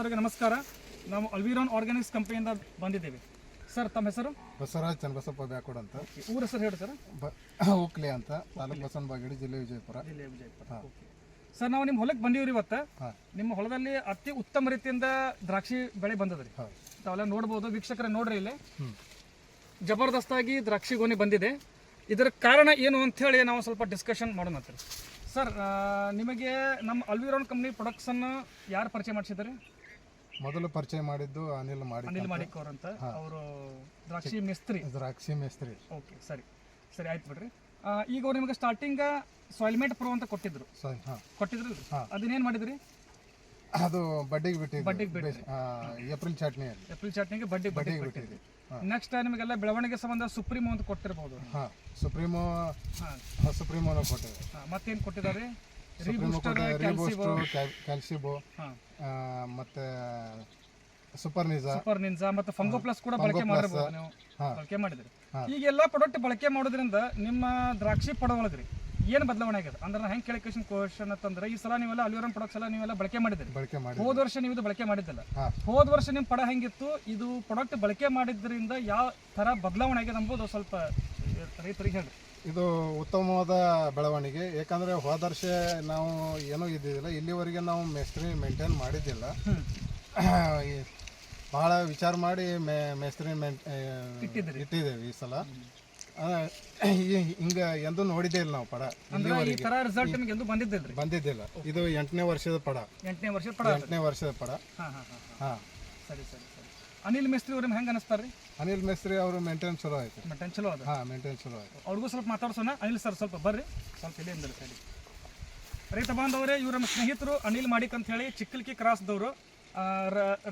ಅವರಿಗೆ ನಮಸ್ಕಾರ. ನಾವು ಅಲ್ವಿರಾನ್ ಆರ್ಗ್ಯಾನಿಕ್ಸ್ ಕಂಪನಿಯಿಂದ ಬಂದಿದ್ದೇವೆ. ಸರ್ ತಮ್ಮ ಹೆಸರು? ಬಸವರಾಜ್ ಚನ್ನಬಸಪ್ಪ ಬ್ಯಾಕೋಡ್ ಅಂತ. ಊರ ಹೆಸರು ಹೇಳಿ ಸರ್. ಉಕ್ಲೆ ಅಂತ, ತಾಲೂಕು ಬಸವನಬಾಗೇಡಿ, ಜಿಲ್ಲೆ ವಿಜಯಪುರ. ಸರ್ ನಾವು ನಿಮ್ಮ ಹೊಲಕ್ಕೆ ಬಂದೀವ್ರಿ ಇವತ್ತು. ನಿಮ್ಮ ಹೊಲದಲ್ಲಿ ಅತಿ ಉತ್ತಮ ರೀತಿಯಿಂದ ದ್ರಾಕ್ಷಿ ಬೆಳೆ ಬಂದದ್ರಿ. ತಾವೆಲ್ಲ ನೋಡ್ಬೋದು, ವೀಕ್ಷಕರೇ ನೋಡ್ರಿ, ಇಲ್ಲಿ ಜಬರ್ದಸ್ತಾಗಿ ದ್ರಾಕ್ಷಿ ಗೋಣಿ ಬಂದಿದೆ. ಇದರ ಕಾರಣ ಏನು ಅಂತ ಹೇಳಿ ನಾವು ಸ್ವಲ್ಪ ಡಿಸ್ಕಷನ್ ಮಾಡೋಣ ಅಂತ. ಸರ್, ನಿಮಗೆ ನಮ್ಮ ಅಲ್ವಿರಾನ್ ಕಂಪ್ನಿ ಪ್ರೊಡಕ್ಟ್ಸನ್ನು ಯಾರು ಪರಿಚಯ ಮಾಡಿಸಿದ್ದಾರೆ? ಮೊದಲು ಪರಿಚಯ ಮಾಡಿದ್ದು ಅನಿಲ್ ಮಾಡಿಕ್ ಅವ್ರು ಅಂತ. ಅವರು ದ್ರಾಕ್ಷಿ ಮೇಸ್ತ್ರಿ. ಓಕೆ, ಸರಿ ಆಯ್ತು ಬಿಡ್ರಿ. ಈಗ ಅವ್ರು ನಿಮಗೆ ಸ್ಟಾರ್ಟಿಂಗ್ ಸಾಯಿಲ್ಮೇಟ್ ಪ್ರೋ ಅಂತ ಕೊಟ್ಟಿದ್ರು. ಅದನ್ನೇನು ಮಾಡಿದ್ರಿ? ಅದು ಬಡ್ಡಿಗೆ ಬಿಟ್ಟಿದ್ವಿ. ಏಪ್ರಿಲ್ ಚಟ್ನಿಗೆ ಬಡ್ಡಿಗೆ ಬಿಟ್ಟಿದ್ವಿ. ನೆಕ್ಸ್ಟ್ ನಿಮಗೆಲ್ಲ ಬೆಳವಣಿಗೆ ಸಂಬಂಧ ಸುಪ್ರೀಮೋ ಅಂತ ಕೊಟ್ಟಿರಬಹುದು. ಸುಪ್ರೀಮೋ ಕೊಟ್ಟಿದ್ದಾರೆ. ಮತ್ತೇನು ಕೊಟ್ಟಿದ್ದಾರೆ? ಕ್ಯಾಲ್ಸಿಬೋ, ಮತ್ತೆ ಸೂಪರ್ ನಿಂಜಾ ಮತ್ತೆ ಫಂಗೋ ಪ್ಲಸ್ ಕೂಡ ಬಳಕೆ ಮಾಡಿರಬಹುದು. ನೀವು ಬಳಕೆ ಮಾಡಿದ್ರಿ. ಈಗೆಲ್ಲ ಪ್ರಾಡಕ್ಟ್ ಬಳಕೆ ಮಾಡೋದ್ರಿಂದ ನಿಮ್ಮ ದ್ರಾಕ್ಷಿ ಪಡವಳದ್ರಿ ಏನು ಬದಲಾವಣೆ ಆಗಿದೆ ಅಂದ್ರೆ ಹೆಂಗೆ ಕ್ವಶನ್ ಅಂತಂದ್ರೆ, ಈ ಸಲ ನೀವೆಲ್ಲ ಅಲ್ವಿರಾನ್ ಪ್ರಾಡಕ್ಟ್ಸ್ ಎಲ್ಲ ನೀವೆಲ್ಲ ಬಳಕೆ ಮಾಡಿದ್ರಿ. ಹೋದ ವರ್ಷ ನೀವು ಇದು ಬಳಕೆ ಮಾಡಿದ್ದಿಲ್ಲ. ಹೋದ ವರ್ಷ ನಿಮ್ಮ ಪಡ ಹೆಂಗಿತ್ತು, ಇದು ಪ್ರಾಡಕ್ಟ್ ಬಳಕೆ ಮಾಡಿದ್ರಿಂದ ಯಾವ ತರ ಬದಲಾವಣೆ ಆಗಿದೆ ಎಂಬುದು ಸ್ವಲ್ಪ ರೈತರಿಗೆ ಹೇಳ್ರಿ. ಇದು ಉತ್ತಮವಾದ ಬೆಳವಣಿಗೆ. ಯಾಕಂದ್ರೆ ಹೋದ ವರ್ಷ ನಾವು ಏನೂ ಇದ್ದಿದ್ದಿಲ್ಲ, ಇಲ್ಲಿವರೆಗೆ ನಾವು ಮೇಸ್ತ್ರಿ ಮೇಂಟೈನ್ ಮಾಡಿದ್ದಿಲ್ಲ. ಬಹಳ ವಿಚಾರ ಮಾಡಿ ಮೇಸ್ತ್ರಿ ಇಟ್ಟಿದ್ದೇವೆ. ಈ ಸಲ ಹಿಂಗ ಎಂದು ನೋಡಿದ್ದೇ ಇಲ್ಲ ನಾವು ಪಡ. ಬಂದಿದ್ದಿಲ್ಲ. ಇದು 8ನೇ ವರ್ಷದ ಪಡ. ಸರಿ. ಅನಿಲ್ ಮೇಸ್ತ್ರಿ ಅವ್ರ ಹೆಂಗ ಅನಿಸ್ತಾರ್ರಿ? ಅನಿಲ್ ಮೇಸ್ತ್ರಿ ಅವರು ಮೇಂಟೈನ್ ಚಲೋ ಆಯ್ತು. ಮೇಂಟೈನ್ ಚಲೋ ಆಯ್ತು. ಅವ್ರಿಗೂ ಸ್ವಲ್ಪ ಮಾತಾಡ್ಸೋಣ. ಅನಿಲ್ ಸರ್ ಸ್ವಲ್ಪ ಬರ್ರಿ, ಸ್ವಲ್ಪ ಇಲ್ಲಿ ಅಂದ್ರಿ ಸರಿ. ರೈತ ಬಾಂಧವರೇ, ಇವ್ರ ನಮ್ಮ ಸ್ನೇಹಿತರು ಅನಿಲ್ ಮಾಡಿಕ್ ಅಂತ ಹೇಳಿ ಚಿಕ್ಕಲ್ಕಿ ಕ್ರಾಸ್ದವರು.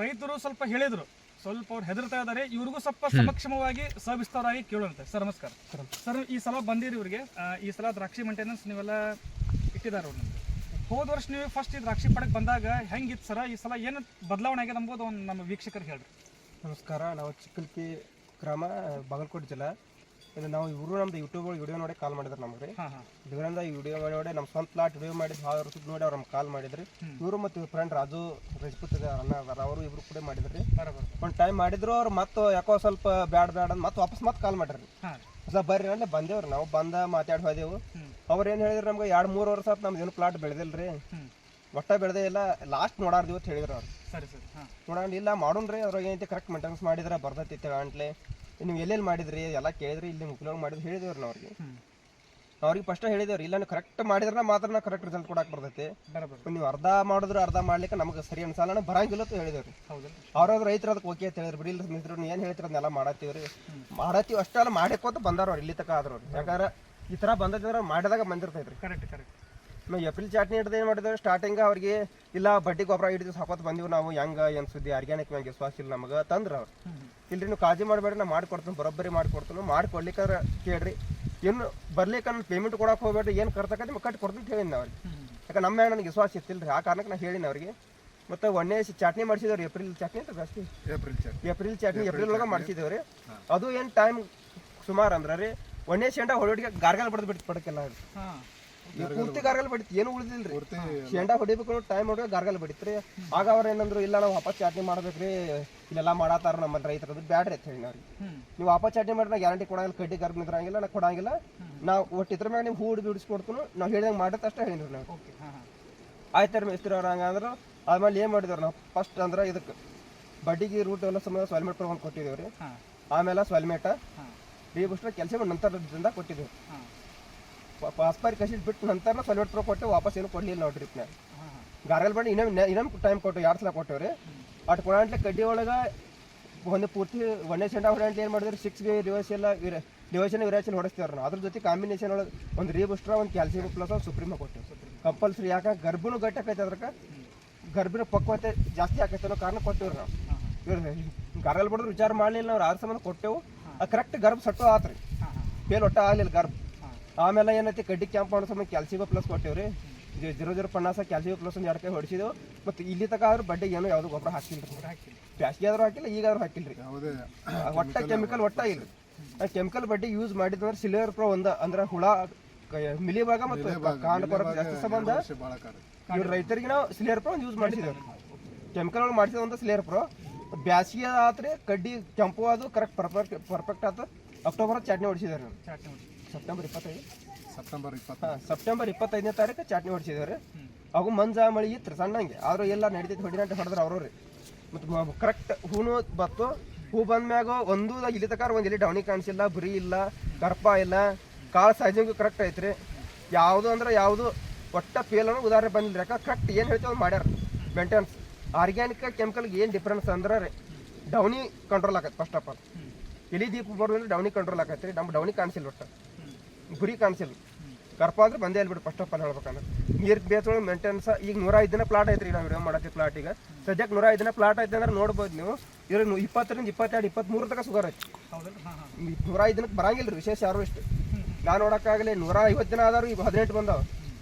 ರೈತರು ಸ್ವಲ್ಪ ಹೇಳಿದ್ರು, ಸ್ವಲ್ಪ ಅವ್ರು ಹೆದರ್ತಾ ಇದ್ದಾರೆ. ಇವ್ರಿಗೂ ಸ್ವಲ್ಪ ಸಮಕ್ಷಮವಾಗಿ ಸವಿಸ್ತಾರವಾಗಿ ಕೇಳುವಂತೆ. ಸರ್ ನಮಸ್ಕಾರ. ಸರ್, ಈ ಸಲ ಬಂದಿರಿ ಇವ್ರಿಗೆ. ಈ ಸಲ ದ್ರಾಕ್ಷಿ ಮೇಂಟೆನೆನ್ಸ್ ನೀವೆಲ್ಲ ಇಟ್ಟಿದ್ದಾರೆ ಅವ್ರು. ನಮ್ಗೆ ಹೋದ ವರ್ಷ ನೀವು ಫಸ್ಟ್ ಈ ದ್ರಾಕ್ಷಿ ಪಡಕ್ಕೆ ಬಂದಾಗ ಹೆಂಗಿತ್ತು ಸರ? ಈ ಸಲ ಏನು ಬದಲಾವಣೆ ಆಗಿದೆ ಅಂಬೋದು ಒಂದು ನಮ್ಮ ವೀಕ್ಷಕರಿಗೆ ಹೇಳ್ರಿ. ನಮಸ್ಕಾರ. ನಾವು ಚಿಕ್ಕಲ್ಕಿ ಗ್ರಾಮ, ಬಾಗಲಕೋಟೆ ಜಿಲ್ಲಾ. ಇದು ನಾವು ಇವರು ನಮ್ದು ಯೂಟ್ಯೂಬ್ ವಿಡಿಯೋ ನೋಡಿ ಕಾಲ್ ಮಾಡಿದ್ರು ನಮ್ಗೆ ರೀ. ಇದರಿಂದ ಈ ವಿಡಿಯೋ ನೋಡಿ ನಮ್ಮ ಸ್ವಂತ ಪ್ಲಾಟ್ ವಿಡಿಯೋ ಮಾಡಿದ್ದು ಭಾಳ ವರ್ಷದ ನೋಡಿ ಅವ್ರು ನಮ್ಗೆ ಕಾಲ್ ಮಾಡಿದ್ರಿ. ಇವರು ಮತ್ತು ಇವ್ರ ಫ್ರೆಂಡ್ ರಾಜು ರಜಪೂತ್ ಅಣ್ಣ ಅವರು ಇಬ್ರು ಕೂಡ ಮಾಡಿದ್ರಿ. ಒಂದು ಟೈಮ್ ಮಾಡಿದ್ರು ಅವ್ರು ಮತ್ತೆ ಯಾಕೋ ಸ್ವಲ್ಪ ಬ್ಯಾಡ್ ಅಂತ ಮತ್ತೆ ವಾಪಸ್ ಕಾಲ್ ಮಾಡ್ರಿ. ಹೊಸ ಬರ್ರಿ ಅಂದ್ರೆ ಬಂದೇವ್ರಿ. ನಾವು ಮಾತಾಡಿ ಹೋದೆವು. ಅವ್ರು ಏನು ಹೇಳಿದ್ರು, ನಮ್ಗೆ 2-3 ವರ್ಷ ಆಯ್ತು ನಮ್ದು ಏನು ಪ್ಲಾಟ್ ಬೆಳೆದಿಲ್ರಿ, ಒಟ್ಟ ಬೆಳೆದೇ ಇಲ್ಲ, ಲಾಸ್ಟ್ ನೋಡಾರ್ದಿವಿ ಅಂತ ಹೇಳಿದ್ರು ಅವ್ರು. ನೋಡೋಣ ಮಾಡೋಣ್ರಿ, ಅದ್ರಾಗ ಏನೈತಿ ಕರೆಕ್ಟ್ ಮೇಂಟೆನೆನ್ಸ್ ಮಾಡಿದ್ರೆ ಬರ್ತೈತಿ ಅಂಟ್ಲೆ. ನೀವು ಎಲ್ಲೆಲ್ಲಿ ಮಾಡಿದ್ರಿ ಎಲ್ಲ ಕೇಳಿದ್ರಿ, ಇಲ್ಲಿ ಉಪಯೋಗ ಮಾಡಿದ್ರು ಹೇಳಿದೇವ್ರಿ ನಾವು ಅವ್ರಿಗೆ ಫಸ್ಟ್ ಹೇಳಿದೇವ್ರಿ. ಇಲ್ಲ ನೀವು ಕರೆಕ್ಟ್ ಮಾಡಿದ್ರೆ ಮಾತ್ರ ಕರೆಕ್ಟ್ ರಿಸಲ್ಟ್ ಕೊಡಕ್ಕೆ ಬರ್ತೈತಿ. ನೀವು ಅರ್ಧ ಮಾಡಿದ್ರೆ ಅರ್ಧ ಮಾಡ್ಲಿಕ್ಕೆ ನಮ್ಗೆ ಸರಿ ಅನ್ಸಲ್ಲ, ಬರಂಗಿಲ್ಲ ಅಂತ ಹೇಳಿದೇವ್ರಿ. ಅವ್ರಾದ್ರು ರೈತರು ಅದಕ್ಕೆ ಓಕೆ ಅಂತ ಹೇಳಿದ್ರು. ಬಿಡಿ, ಇಲ್ಲ ಮಿತ್ರರು ಏನು ಹೇಳ್ತೀರ ಅದನ್ನೆಲ್ಲ ಮಾಡತ್ತೀವ್ರಿ. ಅಷ್ಟೆಲ್ಲ ಮಾಡಕ್ಕೋತ ಬಂದಾರ ಅವ್ರು ಇಲ್ಲಿ ತಕ ಆದ್ರು. ಯಾಕಂದ್ರೆ ಈ ಥರ ಬಂದಿದ್ರೆ ಮಾಡಿದಾಗ ಬಂದಿರ್ತೈತ್ರಿ. ನಾವು ಏಪ್ರಿಲ್ ಚಾಟ್ನಿ ಹಿಡಿದು ಏನು ಮಾಡಿದ್ರೆ ಸ್ಟಾರ್ಟಿಂಗ್ ಅವ್ರಿಗೆ ಇಲ್ಲ ಬಡ್ಡಿ ಗೊಬ್ಬರ ಹಿಡಿದು ಹಾಕೋತ ಬಂದಿವಿ ನಾವು. ಹೆಂಗೆ ಏನು ಸುದ್ದಿ ಆರ್ಗ್ಯಾನಿಕ್ ಮ್ಯಾಗೆ ವಿಶ್ವಾಸ ಇಲ್ಲ ನಮಗೆ ತಂದ್ರೆ ಅವ್ರು. ಇಲ್ರಿ ನೀವು ಕಾಳಜಿ ಮಾಡಬೇಡಿ, ನಾ ಮಾಡ್ಕೊಡ್ತೀನಿ, ಬರೋಬ್ಬರಿ ಮಾಡ್ಕೊಡ್ತೀನಿ. ಮಾಡ್ಕೊಡ್ಲಿಕ್ಕಾದ್ರೆ ಕೇಳ್ರಿ, ಏನು ಬರ್ಲಿಕ್ಕೆ ನಾನು ಪೇಮೆಂಟ್ ಕೊಡಕ್ಕೆ ಹೋಗ್ಬೇಡ್ರಿ, ಏನು ಕರ್ತಕ್ಕ ನಿಮ್ಗೆ ಕಟ್ಟಿ ಕೊಡ್ತೀನಿ ಅಂತ ಹೇಳಿನಿ ಅವ್ರಿಗೆ. ಯಾಕೆ ನಮ್ಮ ಮ್ಯಾಗ ನನಗೆ ವಿಶ್ವಾಸ ಇತ್ತಿಲ್ಲ. ಆ ಕಾರಣಕ್ಕೆ ನಾನು ಹೇಳಿನಿ ಅವ್ರಿಗೆ. ಮತ್ತು ಒಂದೇ ಚಾಟ್ನಿ ಮಾಡಿಸಿದವ್ರಿ, ಏಪ್ರಿಲ್ ಚಾಟ್ನಿ ಅಂತ ಜಾಸ್ತಿ ಏಪ್ರಿಲ್ ಒಳಗೆ ಮಾಡಿಸಿದೇವ್ರಿ. ಅದು ಏನು ಟೈಮ್ ಸುಮಾರು ಅಂದ್ರೆ ರೀ, ಒಂದೇ ಶೇಂಡ ಹೊಡಿಗೆ ಗಾರ್ಗಲ್ ಬಡ್ದು ಬಿಟ್ಟು ಪಡಕ್ಕೆಲ್ಲ ಪೂರ್ತಿ ಗಾರ್ಗಲ್ ಬಡಿತು, ಏನು ಉಳಿದಿಲ್ರಿ. ಶೇಂಡ ಹೊಡಿಬೇಕು ಟೈಮ್ ಹೊಡಿಗೆ ಗಾರ್ಗಲ್ ಬಡಿತ್ರಿ. ಆಗ ಅವ್ರು ಏನಂದ್ರು, ಇಲ್ಲ ನಾವು ವಾಪಸ್ ಚಾಟ್ನಿ ಮಾಡ್ಬೇಕ್ರಿ, ಇಲ್ಲೆಲ್ಲ ಮಾಡತ್ತಾರ ನಮ್ಮ ರೈತರದ್ದು, ಬ್ಯಾಡ್ರಿ ಅಂತ ಹೇಳಿ ಅವ್ರಿಗೆ. ನೀವು ವಾಪಸ್ ಚಾಟ್ನಿ ಮಾಡಿ ನಾ ಗ್ಯಾರಂಟಿ ಕೊಡಂಗಿಲ್ಲ, ಕಡ್ಡಿ ಗರ್ಭ ನಿದ್ರಂಗಿಲ್ಲ, ನಾ ಕೊಡಂಗಿಲ್ಲ. ನಾವು ಒಟ್ಟು ಇದ್ರ ಮ್ಯಾಗ ನೀವು ಹೂಡಿ ಬಿಡಿಸ್ಕೊಡ್ತೀನಿ, ನಾವು ಹೇಳಿದಂಗೆ ಮಾಡತ್ತೆ ಅಷ್ಟೇ ಹೇಳಿದ್ರಿ ನಾವು. ಆಯ್ತಾರ ಮೇಸ್ತ್ರಿ ಅವ್ರು ಹಂಗಂದ್ರೆ ಆದ್ಮೇಲೆ ಏನು ಮಾಡಿದವ್ರು ನಾವು ಫಸ್ಟ್ ಅಂದ್ರೆ ಇದಕ್ಕೆ ಬಡ್ಡಿಗೆ ರೂಟ್ ಎಲ್ಲ ಸಮಯ ಸಾಯಿಲ್ಮೇಟ್ ಪ್ರೋ ಒಂದು ಕೊಟ್ಟಿದ್ದೇವ್ರಿ. ಆಮೇಲೆ ಸಾಯಿಲ್ಮೇಟ ರೀಬೂಸ್ಟರ್ ಕೆಲಸ ನಂತರದಿಂದ ಕೊಟ್ಟಿದ್ದೇವೆ. ಪಾಸ್ಪಾರಿ ಕಸಿಟ್ ಬಿಟ್ಟು ನಂತರ ಸಾಯಿಲ್ಮೇಟ್ ಪ್ರೋ ಕೊಟ್ಟು ವಾಪಸ್ ಏನು ಕೊಡಲಿಲ್ಲ ನಾವು ಟ್ರಿಪ್ನಾಗ. ಗಾರ್ಗಲ್ ಬಂದು ಇನ್ನೊಂದು ಟೈಮ್ ಕೊಟ್ಟು 2 ಸಲ ಕೊಟ್ಟೇವ್ರಿ. ಅಟ್ ಕೊಡಂಟ್ಲೆ ಕಡ್ಡಿ ಒಳಗೆ ಒಂದು ಪೂರ್ತಿ ಒಂದೇ ಸೆಂಡ ಹೊಡಂಟ್ಲೆ ಏನು ಮಾಡಿದ್ರೆ 6 ಡಿವೈಸನ್ ವಿರಾಚಲ್ ಹೊಡಿಸ್ತೇವ್ರಿ ನಾವು. ಅದ್ರ ಜೊತೆ ಕಾಂಬಿನೇಷನ್ ಒಳಗೆ ಒಂದು ರೀಬೂಸ್ಟರ್, ಒಂದು ಕ್ಯಾಲ್ಸಿಯಂ ಪ್ಲಸ್ ಒಂದು ಸುಪ್ರೀಮ ಕೊಟ್ಟೇವೆ ಕಂಪಲ್ಸರಿ. ಯಾಕಂದ್ರೆ ಗರ್ಭನೂ ಗಟ್ಟಿ ಆಕೈತೆ, ಅದ್ರಕ್ಕೆ ಗರ್ಭಿನ ಪಕ್ವತೆ ಜಾಸ್ತಿ ಆಕೈತೆ ಅನ್ನೋ ಕಾರಣ ಕೊಟ್ಟೇವ್ರಿ ನಾವು. ಇವ್ರು ಗಾರ್ಗಲ್ ಬಡಿದ್ರು ವಿಚಾರ ಮಾಡಲಿಲ್ಲ, ನಾವು 6 ಸಂಬಂಧ ಕೊಟ್ಟೆವು. ಅದು ಕರೆಕ್ಟ್ ಗರ್ಭ ಸಟ್ಟು ಆತ್ರಿ, ಫೇಲ್ ಒಟ್ಟ ಆಗಲಿಲ್ಲ ಗರ್ಭ. ಆಮೇಲೆ ಏನೈತಿ ಕಡ್ಡಿ ಕ್ಯಾಂಪ್ ಮಾಡೋ ಸಂಬಂಧ ಕ್ಯಾಲ್ಸಿಯಂ ಪ್ಲಸ್ ಕೊಟ್ಟೇವ್ರಿ. 0050 ಕ್ಯಾಲ್ಸಿಯಂ ಪ್ಲಸ್ ಒಂದು 2 ಕೈ ಹೊಡಿಸಿದೆವು. ಮತ್ತು ಇಲ್ಲಿ ತಕ ಆದ್ರೂ ಬಡ್ಡಿಗೆ ಏನೋ ಯಾವುದು ಗೊಬ್ಬರ ಹಾಕಿಲ್ಲ ರೀ. ಬ್ಯಾಸ್ಗೆ ಆದ್ರೂ ಹಾಕಿಲ್ಲ, ಈಗಾದ್ರೂ ಹಾಕಿಲ್ಲ ರೀ. ಒಟ್ಟ ಕೆಮಿಕಲ್ ಒಟ್ಟ ಇಲ್ಲ. ಕೆಮಿಕಲ್ ಬಡ್ಡಿ ಯೂಸ್ ಮಾಡಿದ್ರೆ ಸಿಲ್ವರ್ ಪ್ರೋ ಒಂದು ಅಂದ್ರೆ ಹುಳ ಮಿಲಿ ಭಾಗ ಮತ್ತು ಕಾಂಡ ಕೊರತೆ ಜಾಸ್ತಿ ಸಂಬಂಧ ಇವ್ರ ರೈತರಿಗೆ ನಾವು ಸಿಲಿಯರ್ ಪ್ರೋ ಯೂಸ್ ಮಾಡಿಸಿದ್ದೇವೆ. ಕೆಮಿಕಲ್ ಒಳಗೆ ಮಾಡಿಸಿದ ಒಂದು ಸ್ಲೇರ್ ಪ್ರೋ ಬ್ಯಾಸಿಗೆ ಆತ್ರಿ ಕಡ್ಡಿ ಕೆಂಪು ಅದು ಕರೆಕ್ಟ್ ಪರ್ಫೆಕ್ಟ್ ಆತು ಅಕ್ಟೋಬರ್ ಚಾಟ್ನಿ ಹೊಡಿಸಿದಾರೆ ಸೆಪ್ಟೆಂಬರ್ 25 ಸೆಪ್ಟೆಂಬರ್ 25ನೇ ತಾರೀಕು ಚಾಟ್ನಿ ಹೊಡಿಸಿದಾರೆ ಅವು ಮಂಜ ಮಳಿ ಇತ್ತು ಸಣ್ಣಂಗೆ ಆದ್ರೂ ಎಲ್ಲ ನಡೀತೈತಿ ಹೊಡಿನಂಟೆ ಹೊಡೆದ್ರೆ ಅವ್ರಿ ಮತ್ತು ಕರೆಕ್ಟ್ ಹೂನು ಬತ್ತು ಹೂ ಬಂದ್ಮ್ಯಾಗ ಒಂದು ಇಲ್ಲಿ ತಕಾರ ಒಂದು ಇಲ್ಲಿ ಡೌನಿ ಕಾಣಿಸಿಲ್ಲ ಬುರಿ ಇಲ್ಲ ಕರ್ಪ ಇಲ್ಲ ಕಾಳು ಸೈಜಿಂಗು ಕರೆಕ್ಟ್ ಐತ್ರಿ ಯಾವುದು ಅಂದ್ರೆ ಯಾವುದು ಒಟ್ಟ ಫೇಲ್ ಅನ್ನೋ ಉದಾಹರಣೆ ಬಂದಿಲ್ಲ ಯಾಕೆ ಕರೆಕ್ಟ್ ಏನು ಹೇಳ್ತೀವಿ ಅದು ಮಾಡ್ಯಾರ ಮೇಂಟೆನೆನ್ಸ್ ಆರ್ಗ್ಯಾನಿಕ್ ಕೆಮಿಕಲ್ಗೆ ಏನು ಡಿಫ್ರೆನ್ಸ್ ಅಂದ್ರೆ ಡೌನಿ ಕಂಟ್ರೋಲ್ ಆಗತ್ತೆ ಫಸ್ಟ್ ಆಫ್ ಆಲ್ ಎಲಿ ದೀಪ ಬರೋದ್ರೆ ಡೌನಿ ಕಂಟ್ರೋಲ್ ಆಗತ್ತೆ ರೀ ನಮ್ಮ ಡೌನಿ ಕಾಣಿಸಿಲ್ಲ ಒಟ್ಟು ಗುರಿ ಕಾಣಿಸಿಲ್ಲ ಕರ್ಪ ಅಂದ್ರೆ ಬಂದೇ ಇಲ್ಬಿಟ್ಟು ಫಸ್ಟ್ ಆಫ್ ಆಲ್ ಹೇಳ್ಬೇಕಂದ್ರೆ ನೀರು ಬೇಸೊಳಗೆ ಮೇಂಟೆನೆನ್ಸ್ ಈಗ 105 ದಿನ ಪ್ಲಾಟ್ ಐತ್ರಿ ನಾವು ವಿಡಿಯೋ ಮಾಡತ್ತೀವಿ ಪ್ಲಾಟ್ ಈಗ ಸದ್ಯಕ್ಕೆ 105 ದಿನ ಪ್ಲಾಟ್ ಐತೆ ಅಂದ್ರೆ ನೋಡ್ಬೋದು ನೀವು ಇದ್ರ 20ರಿಂದ 22 23 ತನಕ ಶುಗರ್ ಐತಿ 105 ದಿನಕ್ಕೆ ಬರಂಗಿಲ್ಲ ರೀ ವಿಶೇಷ ಯಾರು ಇಷ್ಟು ನಾನು ನೋಡೋಕ್ಕಾಗಲಿ 150 ದಿನ ಆದರೂ ಈಗ 18 ಬಂದಾವ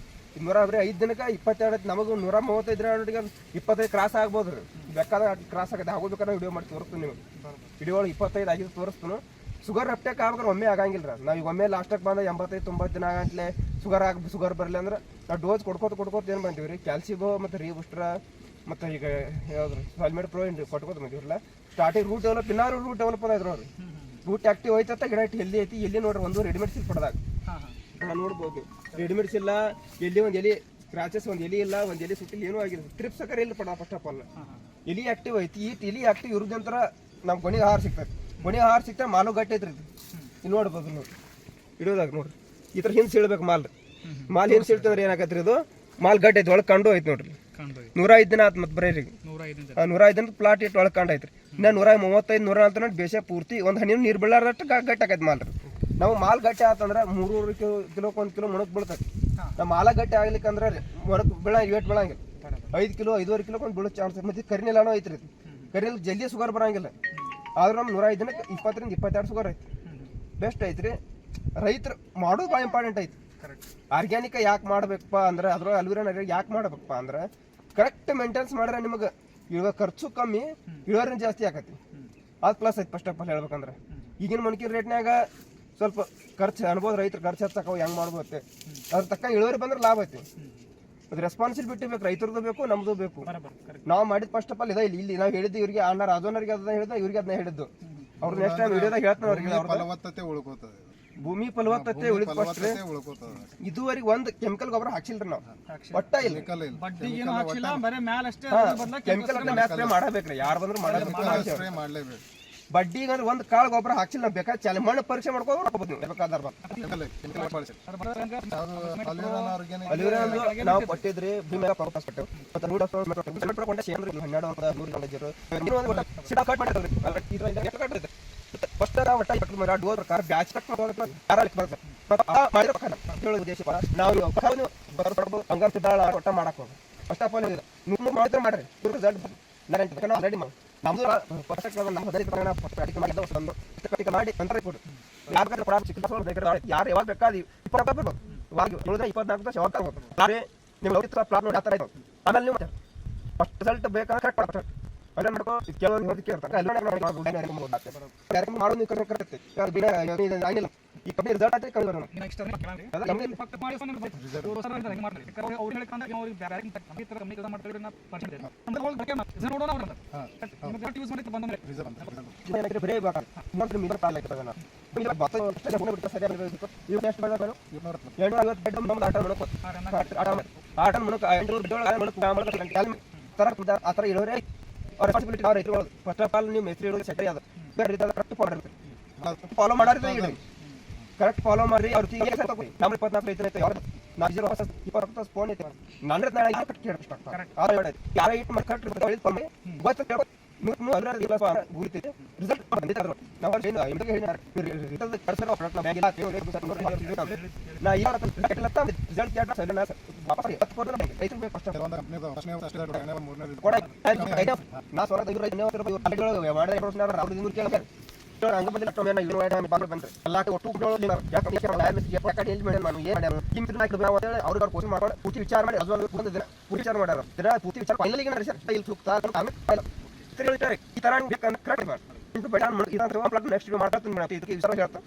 105 ದಿನಕ್ಕೆ 22 ನಮಗೂ 135 ದಿನ 25 ಕ್ರಾಸ್ ಆಗ್ಬೋದು ರೀ ಬೇಕಾದ ಕ್ರಾಸ್ ಆಗುತ್ತೆ ಆಗೋಬೇಕಾದ್ರೆ ವಿಡಿಯೋ ಮಾಡಿ ತೋರಿಸ್ತೀನಿ ನೀವು ವಿಡಿಯೋ ಒಳಗೆ 25 ಆಗಿದ್ದು ತೋರಿಸ್ತೀನಿ ಶುಗರ್ ಅಪ್ಟೇಕ್ ಆಗ್ಬೇಕಾದ್ರೆ ಒಮ್ಮೆ ಆಗಂಗಿಲ್ಲ ರೀ ನಾವು ಈಗ ಒಮ್ಮೆ ಲಾಸ್ಟಾಗಿ ಬಂದ 85-90 ದಿನ ಆಗಂತಲೇ ಶುಗರ್ ಬರಲಿ ಅಂದ್ರೆ ನಾವು ಡೋಸ್ ಕೊಡ್ಕೋತ ಏನು ಬಂತೀವಿ ರೀ ಕ್ಯಾಲ್ಸಿಬೋ ಮತ್ತು ರೀಬೂಸ್ಟ್ರ ಮತ್ತು ಈಗ ಯಾವ್ದು ಸಾಲ್ಮೇಡ್ ಪ್ರೋ ಏನು ಕೊಟ್ಕೋತ ಬಂದಿವ್ರಲ್ಲ ಸ್ಟಾರ್ಟಿಂಗ್ ರೂಟ್ ಡೆವಲಪ್ ಇನ್ನಾರು ರೂಟ್ ಡೆವಲಪ್ ಅದಾಯ್ತು ನೋಡ್ರಿ ರೂಟ್ ಆಕ್ಟಿವ್ ಐತತ್ತ ಗಿಡ ಇಟ್ಟು ಎಲ್ಲಿ ಐತಿ ಎಲ್ಲಿ ನೋಡ್ರಿ ಒಂದು ರೆಡಿಮೇಡ್ ಸಿಲ್ ಪಡೆದಾಗ ನೋಡ್ಬೋದು ರೆಡಿಮೇಡ್ಸ್ ಇಲ್ಲ ಎಲ್ಲಿ ಒಂದು ಎಲಿ ಸ್ಕ್ರಾಚಸ್ ಒಂದು ಎಲಿ ಇಲ್ಲ ಒಂದು ಎಲಿ ಸುಟ್ಟಿಲ್ಲ ಏನೂ ಆಗಿಲ್ಲ ಟ್ರಿಪ್ಸ್ ಸಕರ್ ಇಲ್ಲ ಪಡ ಫಸ್ಟ್ ಆಫ್ ಆಲ್ ಎಲಿ ಆಕ್ಟಿವ್ ಐತಿ ಈ ಎಲಿ ಆಕ್ಟಿವ್ ಇರೋದಂತರ ನಮ್ಮ ಕೊನೆಗೆ ಆಹಾರ ಸಿಗ್ತದೆ ಕೊನೆಗೆ ಆಹಾರ ಸಿಗ್ತದೆ ಮಾಲು ಗಟ್ಟಿ ಐತ್ರಿ ಇದು ನೋಡ್ಬೋದು ನೋಡಿ ಇಡೋದಾಗ ನೋಡ್ರಿ ಈ ಥರ ಹಿಂದೆ ಸೀಳ್ಬೇಕು ಮಾಲ್ ಹಿಂದೆ ಸೀಳ್ತಂದ್ರೆ ಏನಾಗತ್ರಿ ಇದು ಮಾಲ್ ಗಟ್ಟಿ ಐತಿ ಒಳಗೆ ಕಂಡು ಐತಿ ನೋಡ್ರಿ 105 ದಿನ ಆತು ಮತ್ತೆ ಬರೀ 105 ದಿನದ ಪ್ಲಾಟ್ ಇಟ್ಟು ಒಳಗೆ ಕಂಡು ಐತ್ರಿ ಇನ್ನು 135 140 ಬೇಸ ಪೂರ್ತಿ ಒಂದು ಹನಿ ನೀರು ಬೀಳಾರಷ್ಟು ಗಟ್ಟಿ ಆಕೈತಿ ಮಾಲ್ ರೀ ನಾವು ಮಾಲ್ ಗಟ್ಟಿ ಆತಂದ್ರೆ 3 ಕಿಲೋಕ್ಕೆ 1 ಕಿಲೋ ಮೊಣಕ್ ಬೀಳ್ತೈತಿ ನಮ್ಮ ಮಾಲ ಗಟ್ಟಿ ಆಗ್ಲಿಕ್ಕಂದ್ರೆ ಮೊಣಕ್ ವೇಟ್ ಬೀಳಂಗಿಲ್ಲ 5 ಕಿಲೋ 5.5 ಕಿಲೋ ಒಂದು ಬೀಳೋ ಚಾನ್ಸ್ ಮತ್ತೆ ಕರಿನೆಲ್ಲನೂ ಐತ್ರಿ ಕರಿನಲ್ಲಿ ಜಲ್ದಿ ಶುಗರ್ ಬರಂಗಿಲ್ಲ ಆದ್ರೂ ನಮ್ಮ 105 ದಿನಕ್ಕೆ 20ರಿಂದ 22 ಶುಗರ್ ಐತಿ ಬೆಸ್ಟ್ ಐತ್ರಿ ರೈತರು ಮಾಡೋದು ಭಾಳ ಇಂಪಾರ್ಟೆಂಟ್ ಐತಿ ಆರ್ಗ್ಯಾನಿಕ್ ಯಾಕೆ ಮಾಡ್ಬೇಕಪ್ಪ ಅಂದ್ರೆ ಅದ್ರ ಅಲ್ವಿರನ್ ಯಾಕೆ ಮಾಡ್ಬೇಕಪ್ಪ ಅಂದ್ರೆ ಕರೆಕ್ಟ್ ಮೇಂಟೆನೆನ್ಸ್ ಮಾಡ್ರೆ ನಿಮಗೆ ಇವಾಗ ಖರ್ಚು ಕಮ್ಮಿ ಇಳುವರಿನ ಜಾಸ್ತಿ ಆಕತಿ ಅದು ಪ್ಲಸ್ ಐತಿ ಫಸ್ಟ್ ಆಫ್ ಆಲ್ ಹೇಳ್ಬೇಕಂದ್ರೆ ಈಗಿನ ಮಣ್ಕಿನ ರೇಟ್ನಾಗ ಸ್ವಲ್ಪ ಖರ್ಚು ಅನ್ಬೋದು ರೈತರು ಖರ್ಚು ಹಚ್ಚಕ್ಕೆ ಹೆಂಗೆ ಮಾಡ್ಬೋದು ಅದ್ರ ತಕ್ಕ ಇಳುವರಿ ಬಂದ್ರೆ ಲಾಭ ಐತಿ ಅದು ರೆಸ್ಪಾನ್ಸಿಬಿಲಿಟಿ ಬೇಕು ರೈತರದ್ದು ಬೇಕು ನಮ್ದು ಬೇಕು ನಾವು ಮಾಡಿದ ಫಸ್ಟ್ ಆಫ್ ಆಲ್ ಇದೆ ಇಲ್ಲಿ ನಾವು ಹೇಳಿದ್ದು ಇವರಿಗೆ ಅಣ್ಣಾರ ಅದನ್ನರಿಗೆ ಅದನ್ನ ಹೇಳಿದ ಇವ್ರಿಗೆ ಅದನ್ನ ಹೇಳಿದ್ದು ಅವ್ರು ನೆಕ್ಸ್ಟ್ ಟೈಮ್ ವಿಡಿಯೋದಾಗ ಹೇಳ್ತಾರೆ ಅವ್ರಿಗೆ ಭೂಮಿ ಫಲವತ್ತತೆ ಉಳಿದ ಇದುವರೆಗೆ ಒಂದು ಕೆಮಿಕಲ್ ಗೊಬ್ಬರ ಹಾಕ್ಸಿಲ್ರಿ ನಾವು ಒಟ್ಟ ಇಲ್ಲ ಕೆಮಿಕಲ್ ಸ್ಪ್ರೇ ಮಾಡಬೇಕ್ರಿ ಯಾರು ಬಂದ್ರು ಮಾಡಬೇಕು ಬಡ್ಡಿಗೆ ಅಂದ್ರೆ ಒಂದು ಕಾಳು ಗೊಬ್ಬರ ಹಾಕ್ಸಿಲ್ಲ ನಾವು ಬೇಕಾದ್ರೆ ಚಾಲೆ ಮಣ್ಣು ಪರೀಕ್ಷೆ ಮಾಡ್ಕೊಂಡು ಬೇಕಾದ್ರೆ ನಾವು ಕೊಟ್ಟಿದ್ರಿ ಭೂಮಿ ಫಸ್ಟ್ ಆಫ್ ಆಲ್ ಮಾಡಿದ್ರೆ ಮಾಡ್ರಿ ರೆಡಿ ಮಾಡಿ ನಮ್ದು ಮಾಡಿ ಯಾರು ಯಾವಾಗ ಬೇಕಾದ್ರೆ 24 ಆಮೇಲೆ ನೀವು ಫಸ್ಟ್ ರಿಸಲ್ಟ್ ಬೇಕಾದ್ರೆ ಕರೆಕ್ಟ್ ಮಾಡ್ಕೋ ಈ ಕಂಪನಿ ರಿಸಲ್ಟ್ ಆದ್ರೆ ಕಮ್ಮಿ ಬರೋಣ ಆ ಥರ ಇಳುವರಿ ರೆಸ್ಪಾನ್ಸಿಬಿಲಿಟಿ ನಾವು ರೈತರು ಫಸ್ಟ್ ಆಫ್ ಆಲ್ ನೀವು ಮೇಸ್ತ್ರಿ ಇಡೋದು ಸೆಟ್ ಅದು ಕರೆಕ್ಟ್ ಫಾಲೋ ಮಾಡಿದ್ರೆ ಕರೆಕ್ಟ್ ಫಾಲೋ ಮಾಡಿ ಅವ್ರು ನಮ್ಮ 24 ರೈತರು ಐತೆ ಯಾರು 4 ಫೋನ್ ಐತೆ ನನ್ನ ಯಾರು ಇಟ್ಟು ಕರೆಕ್ಟ್ ರಿಸಲ್ಟ್ ಪೂರ್ತಿ ವಿಚಾರ ಮಾಡಿ ವಿಚಾರ ಮಾಡ್ಯಾರ ಪೂರ್ತಿ ವಿಚಾರ ಈ ತರ ಕರೆಕ್ಟ್ ಮಾಡಿ ನೆಕ್ಸ್ಟ್ ಮಾಡ್ತೀನಿ ಇದಕ್ಕೆ ವಿಚಾರ ಹೇಳ್ತಾ